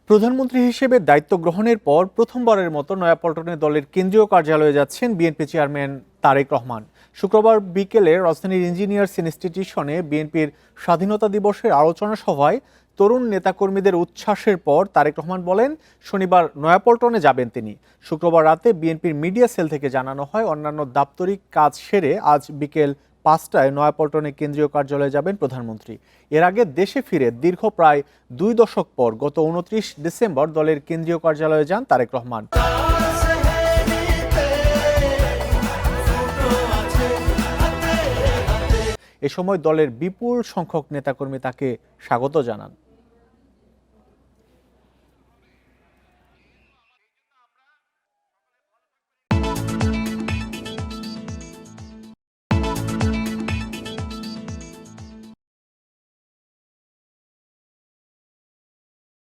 প্রধানমন্ত্রী হিসেবে দায়িত্ব গ্রহণের পর প্রথমবারের মতো নয়াপল্টনে দলের কেন্দ্রীয় কার্যালয়ে যাচ্ছেন বিএনপি চেয়ারম্যান তারেক রহমান। শুক্রবার বিকেলে রাজধানীর ইঞ্জিনিয়ার্স ইনস্টিটিউশনে বিএনপির স্বাধীনতা দিবসের আলোচনা সভায় তরুণ নেতাকর্মীদের উচ্ছ্বাসের পর তারেক রহমান বলেন শনিবার নয়াপল্টনে যাবেন তিনি। শুক্রবার রাতে বিএনপির মিডিয়া সেল থেকে জানানো হয় অন্যান্য দাপ্তরিক কাজ সেরে আজ বিকেল 5টায় নয়াপল্টনে কেন্দ্রীয় কার্যালয়ে যাবেন প্রধানমন্ত্রী। এর আগে দেশে ফিরে দীর্ঘ প্রায় 2 দশক পর গত 29 ডিসেম্বর দলের কেন্দ্রীয় কার্যালয়ে যান তারেক রহমান। এ সময় দলের বিপুল সংখ্যক নেতাকর্মী তাকে স্বাগত জানান।